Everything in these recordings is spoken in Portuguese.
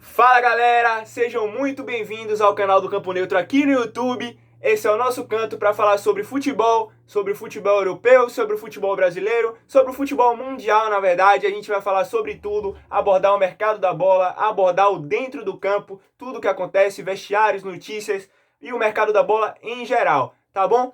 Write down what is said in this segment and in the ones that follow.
Fala galera, sejam muito bem-vindos ao canal do Campo Neutro aqui no YouTube. Esse é o nosso canto para falar sobre o futebol europeu, sobre o futebol brasileiro, sobre o futebol mundial, na verdade. A gente vai falar sobre tudo, abordar o mercado da bola, abordar o dentro do campo, tudo que acontece, vestiários, notícias e o mercado da bola em geral, tá bom?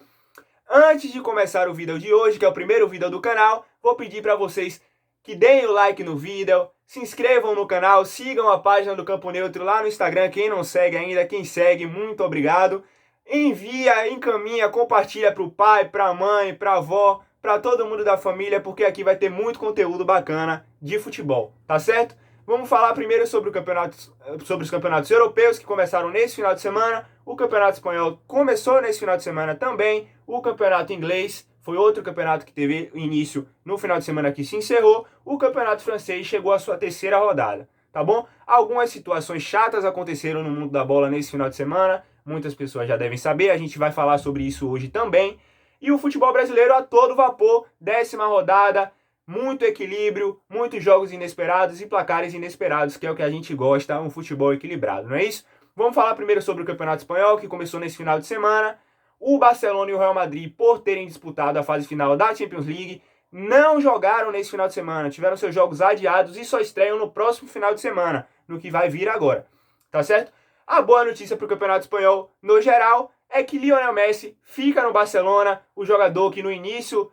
Antes de começar o vídeo de hoje, que é o primeiro vídeo do canal, vou pedir para vocês que deem o like no vídeo, se inscrevam no canal, sigam a página do Campo Neutro lá no Instagram, quem não segue ainda, quem segue, muito obrigado. Envia, encaminha, compartilha para o pai, para a mãe, para a avó, para todo mundo da família, porque aqui vai ter muito conteúdo bacana de futebol, tá certo? Vamos falar primeiro sobre os campeonatos europeus que começaram nesse final de semana. O campeonato espanhol começou nesse final de semana também. O campeonato inglês foi outro campeonato que teve início no final de semana que se encerrou. O campeonato francês chegou à sua terceira rodada, tá bom? Algumas situações chatas aconteceram no mundo da bola nesse final de semana. Muitas pessoas já devem saber, a gente vai falar sobre isso hoje também. E o futebol brasileiro a todo vapor, 10ª rodada, muito equilíbrio, muitos jogos inesperados e placares inesperados, que é o que a gente gosta, um futebol equilibrado, não é isso? Vamos falar primeiro sobre o Campeonato Espanhol, que começou nesse final de semana. O Barcelona e o Real Madrid, por terem disputado a fase final da Champions League, não jogaram nesse final de semana, tiveram seus jogos adiados e só estreiam no próximo final de semana, no que vai vir agora, tá certo? A boa notícia para o Campeonato Espanhol, no geral, é que Lionel Messi fica no Barcelona, o jogador que no início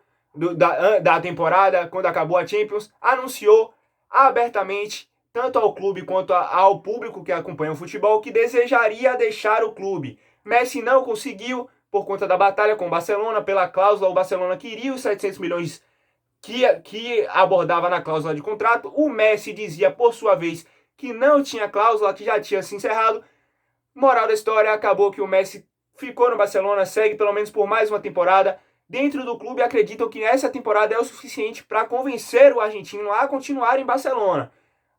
da temporada, quando acabou a Champions, anunciou abertamente, tanto ao clube quanto ao público que acompanha o futebol, que desejaria deixar o clube. Messi não conseguiu, por conta da batalha com o Barcelona, pela cláusula, o Barcelona queria os 700 milhões que abordava na cláusula de contrato. O Messi dizia, por sua vez, que não tinha cláusula, que já tinha se encerrado. Moral da história, acabou que o Messi ficou no Barcelona, segue pelo menos por mais uma temporada. Dentro do clube acreditam que essa temporada é o suficiente para convencer o argentino a continuar em Barcelona.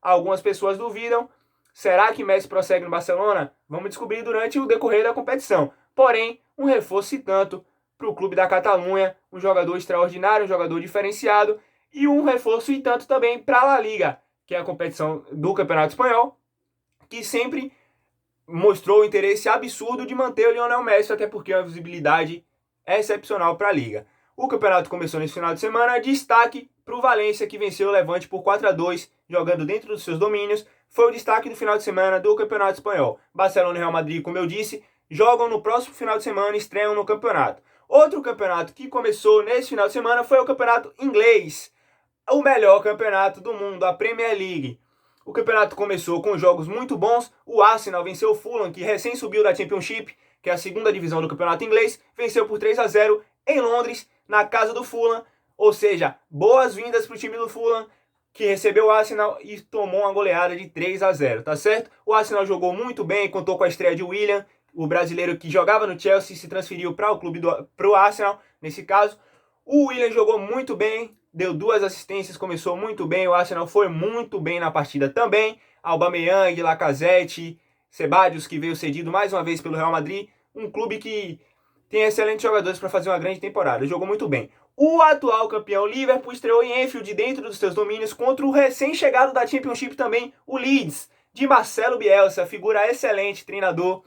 Algumas pessoas duvidam. Será que Messi prossegue no Barcelona? Vamos descobrir durante o decorrer da competição. Porém, um reforço e tanto para o clube da Catalunha, um jogador extraordinário, um jogador diferenciado, e um reforço e tanto também para a La Liga, que é a competição do Campeonato Espanhol, que sempre mostrou o interesse absurdo de manter o Lionel Messi, até porque a visibilidade é excepcional para a Liga. O campeonato começou nesse final de semana, destaque para o Valência, que venceu o Levante por 4-2, jogando dentro dos seus domínios. Foi o destaque do final de semana do Campeonato Espanhol. Barcelona e Real Madrid, como eu disse, jogam no próximo final de semana e estreiam no campeonato. Outro campeonato que começou nesse final de semana foi o campeonato inglês, o melhor campeonato do mundo, a Premier League. O campeonato começou com jogos muito bons. O Arsenal venceu o Fulham, que recém subiu da Championship, que é a segunda divisão do campeonato inglês, venceu por 3-0 em Londres, na casa do Fulham. Ou seja, boas-vindas para o time do Fulham, que recebeu o Arsenal e tomou uma goleada de 3-0, tá certo? O Arsenal jogou muito bem, contou com a estreia de Willian, o brasileiro que jogava no Chelsea e se transferiu para o Arsenal, nesse caso. O Willian jogou muito bem, deu 2 assistências, começou muito bem, o Arsenal foi muito bem na partida também. Aubameyang, Lacazette, Ceballos, que veio cedido mais uma vez pelo Real Madrid, um clube que tem excelentes jogadores para fazer uma grande temporada, jogou muito bem. O atual campeão Liverpool estreou em Anfield dentro dos seus domínios contra o recém-chegado da Championship também, o Leeds, de Marcelo Bielsa, figura excelente, treinador.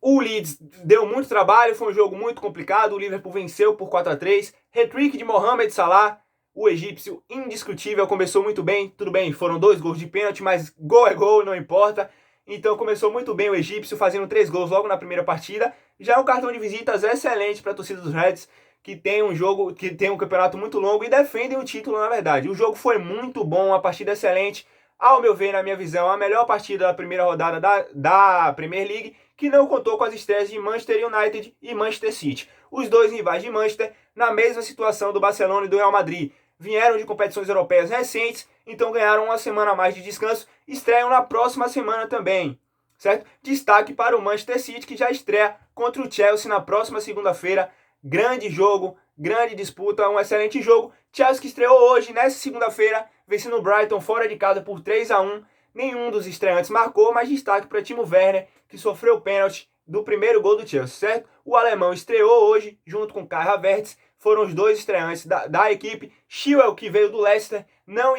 O Leeds deu muito trabalho, foi um jogo muito complicado, o Liverpool venceu por 4-3. Hat-trick de Mohamed Salah, o egípcio indiscutível, começou muito bem, tudo bem, foram 2 gols de pênalti, mas gol é gol, não importa. Então começou muito bem o egípcio, fazendo 3 gols logo na primeira partida. Já é um cartão de visitas excelente para a torcida dos Reds, que tem um campeonato muito longo e defendem o título, na verdade. O jogo foi muito bom, uma partida excelente. Ao meu ver, na minha visão, a melhor partida da primeira rodada da Premier League, que não contou com as estreias de Manchester United e Manchester City. Os dois rivais de Manchester, na mesma situação do Barcelona e do Real Madrid, vieram de competições europeias recentes, então ganharam uma semana a mais de descanso, estreiam na próxima semana também, certo? Destaque para o Manchester City, que já estreia contra o Chelsea na próxima segunda-feira. Grande jogo, grande disputa, um excelente jogo. Chelsea que estreou hoje, nessa segunda-feira, vencendo o Brighton fora de casa por 3-1. Nenhum dos estreantes marcou, mas destaque para Timo Werner, que sofreu o pênalti do primeiro gol do Chelsea, certo? O alemão estreou hoje, junto com Kai Havertz, foram os dois estreantes da equipe. Chilwell, que veio do Leicester, não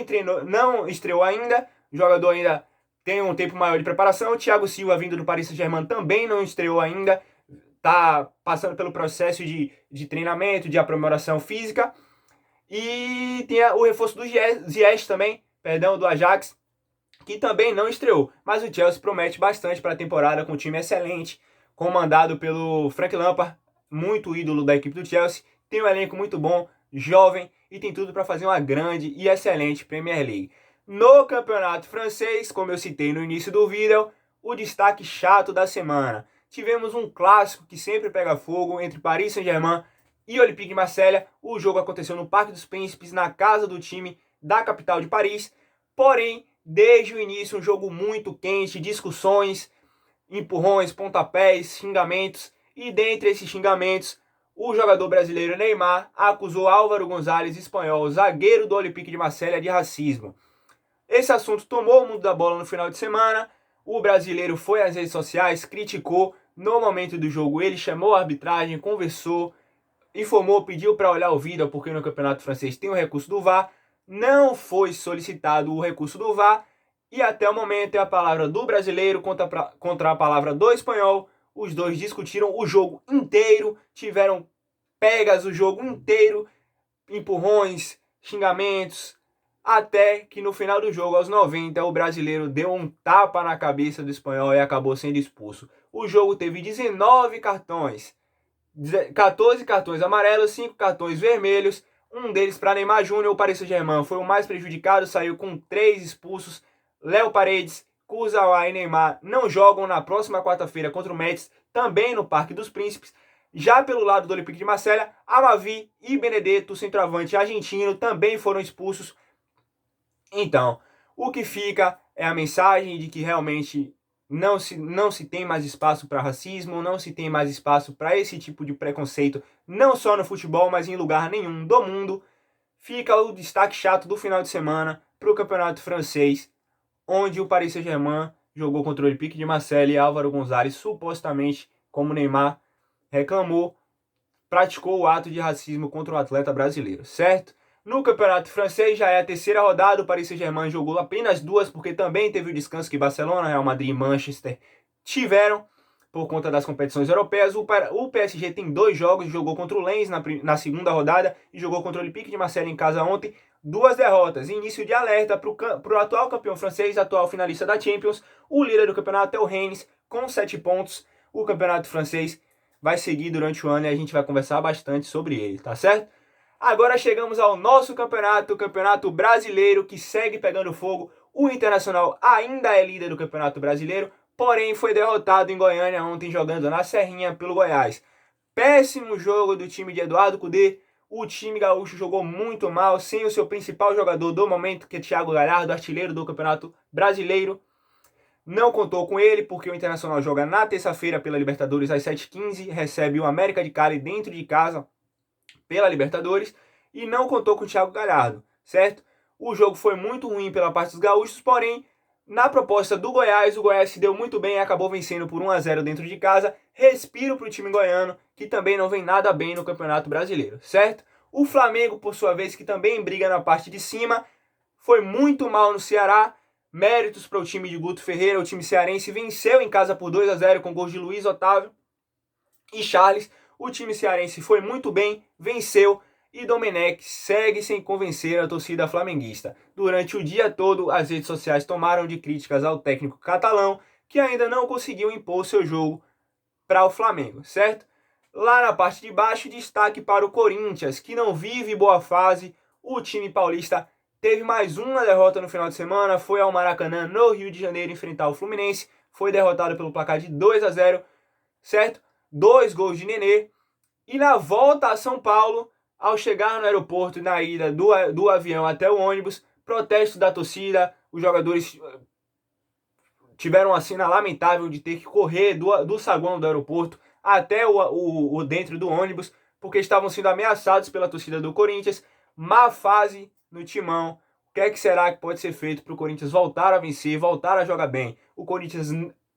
estreou ainda, o jogador ainda tem um tempo maior de preparação. O Thiago Silva, vindo do Paris Saint-Germain, também não estreou ainda, está passando pelo processo de treinamento, de aprimoração física. E tem o reforço do Ziyech também, perdão, do Ajax, que também não estreou. Mas o Chelsea promete bastante para a temporada, com um time excelente, comandado pelo Frank Lampard, muito ídolo da equipe do Chelsea. Tem um elenco muito bom, jovem, e tem tudo para fazer uma grande e excelente Premier League. No campeonato francês, como eu citei no início do vídeo, o destaque chato da semana. Tivemos um clássico que sempre pega fogo entre Paris Saint-Germain e Olympique de Marselha. O jogo aconteceu no Parque dos Príncipes, na casa do time da capital de Paris. Porém, desde o início, um jogo muito quente, discussões, empurrões, pontapés, xingamentos. E dentre esses xingamentos, o jogador brasileiro Neymar acusou Álvaro González, espanhol, zagueiro do Olympique de Marselha, de racismo. Esse assunto tomou o mundo da bola no final de semana. O brasileiro foi às redes sociais, criticou. No momento do jogo, ele chamou a arbitragem, conversou, informou, pediu para olhar o vídeo, porque no campeonato francês tem o recurso do VAR. Não foi solicitado o recurso do VAR. E até o momento é a palavra do brasileiro contra a palavra do espanhol. Os dois discutiram o jogo inteiro, tiveram pegas o jogo inteiro, empurrões, xingamentos, até que no final do jogo, aos 90, o brasileiro deu um tapa na cabeça do espanhol e acabou sendo expulso. O jogo teve 19 cartões, 14 cartões amarelos, 5 cartões vermelhos, um deles para Neymar Júnior. O Paris Saint-Germain foi o mais prejudicado, saiu com 3 expulsos. Léo Paredes, Kurzawa e Neymar não jogam na próxima quarta-feira contra o Metz, também no Parque dos Príncipes. Já pelo lado do Olympique de Marselha, Amavi e Benedetto, centroavante argentino, também foram expulsos. Então, o que fica é a mensagem de que realmente não se tem mais espaço para racismo, não se tem mais espaço para esse tipo de preconceito, não só no futebol, mas em lugar nenhum do mundo. Fica o destaque chato do final de semana para o campeonato francês, onde o Paris Saint-Germain jogou contra o Olympique de Marselha e Álvaro González, supostamente, como Neymar reclamou, praticou o ato de racismo contra o atleta brasileiro, certo? No campeonato francês já é a terceira rodada, o Paris Saint-Germain jogou apenas 2, porque também teve o descanso que Barcelona, Real Madrid e Manchester tiveram por conta das competições europeias. O PSG tem 2 jogos, jogou contra o Lens na segunda rodada e jogou contra o Olympique de Marselha em casa ontem. 2 derrotas, início de alerta para o atual campeão francês, atual finalista da Champions. O líder do campeonato é o Rennes, com 7 pontos. O campeonato francês vai seguir durante o ano e a gente vai conversar bastante sobre ele, tá certo? Agora chegamos ao nosso campeonato, o Campeonato Brasileiro, que segue pegando fogo. O Internacional ainda é líder do Campeonato Brasileiro, porém foi derrotado em Goiânia ontem, jogando na Serrinha pelo Goiás. Péssimo jogo do time de Eduardo Cudê. O time gaúcho jogou muito mal, sem o seu principal jogador do momento, que é Thiago Galhardo, artilheiro do Campeonato Brasileiro. Não contou com ele, porque o Internacional joga na terça-feira pela Libertadores às 7h15, recebe o América de Cali dentro de casa pela Libertadores, e não contou com o Thiago Galhardo, certo? O jogo foi muito ruim pela parte dos gaúchos, porém, na proposta do Goiás, o Goiás se deu muito bem e acabou vencendo por 1-0 dentro de casa. Respiro para o time goiano, que também não vem nada bem no Campeonato Brasileiro, certo? O Flamengo, por sua vez, que também briga na parte de cima, foi muito mal no Ceará. Méritos para o time de Guto Ferreira, o time cearense venceu em casa por 2-0 com gols de Luiz Otávio e Charles. O time cearense foi muito bem, venceu, e Domenech segue sem convencer a torcida flamenguista. Durante o dia todo, as redes sociais tomaram de críticas ao técnico catalão, que ainda não conseguiu impor seu jogo para o Flamengo, certo? Lá na parte de baixo, destaque para o Corinthians, que não vive boa fase. O time paulista teve mais uma derrota no final de semana, foi ao Maracanã, no Rio de Janeiro, enfrentar o Fluminense, foi derrotado pelo placar de 2-0, certo? 2 gols de Nenê. E na volta a São Paulo, ao chegar no aeroporto, na ida do avião até o ônibus, protesto da torcida, os jogadores tiveram uma cena lamentável de ter que correr do saguão do aeroporto até o dentro do ônibus, porque estavam sendo ameaçados pela torcida do Corinthians. Má fase no timão. O que é que será que pode ser feito para o Corinthians voltar a vencer, voltar a jogar bem? O Corinthians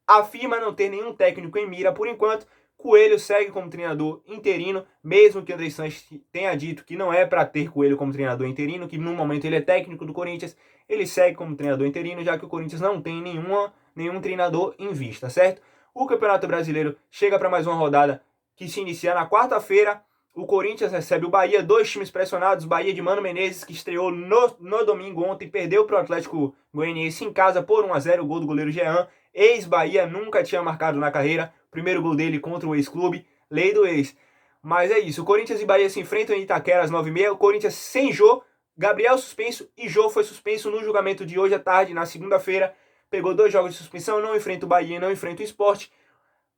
afirma não ter nenhum técnico em mira por enquanto. Coelho segue como treinador interino, mesmo que André Sanches tenha dito que não é para ter Coelho como treinador interino, que no momento ele é técnico do Corinthians, ele segue como treinador interino, já que o Corinthians não tem nenhum treinador em vista, certo? O Campeonato Brasileiro chega para mais uma rodada que se inicia na quarta-feira. O Corinthians recebe o Bahia, 2 times pressionados. Bahia de Mano Menezes, que estreou no domingo ontem, perdeu para o Atlético Goianiense em casa por 1-0, o gol do goleiro Jean. Ex-Bahia, nunca tinha marcado na carreira. Primeiro gol dele contra o ex-clube, lei do ex. Mas é isso, o Corinthians e Bahia se enfrentam em Itaquera às 9h30. O Corinthians sem Jô, Gabriel suspenso e Jô foi suspenso no julgamento de hoje à tarde, na segunda-feira. Pegou 2 jogos de suspensão, não enfrenta o Bahia, não enfrenta o Sport.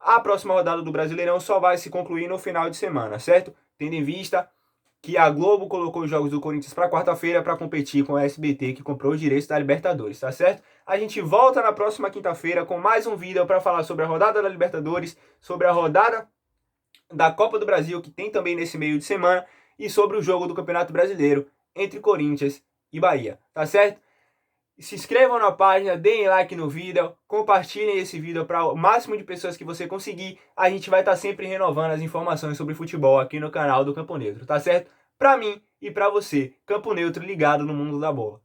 A próxima rodada do Brasileirão só vai se concluir no final de semana, certo? Tendo em vista que a Globo colocou os jogos do Corinthians para quarta-feira para competir com a SBT, que comprou os direitos da Libertadores, tá certo? A gente volta na próxima quinta-feira com mais um vídeo para falar sobre a rodada da Libertadores, sobre a rodada da Copa do Brasil, que tem também nesse meio de semana, e sobre o jogo do Campeonato Brasileiro entre Corinthians e Bahia, tá certo? Se inscrevam na página, deem like no vídeo, compartilhem esse vídeo para o máximo de pessoas que você conseguir. A gente vai estar sempre renovando as informações sobre futebol aqui no canal do Campo Neutro, tá certo? Para mim e para você, Campo Neutro ligado no mundo da bola.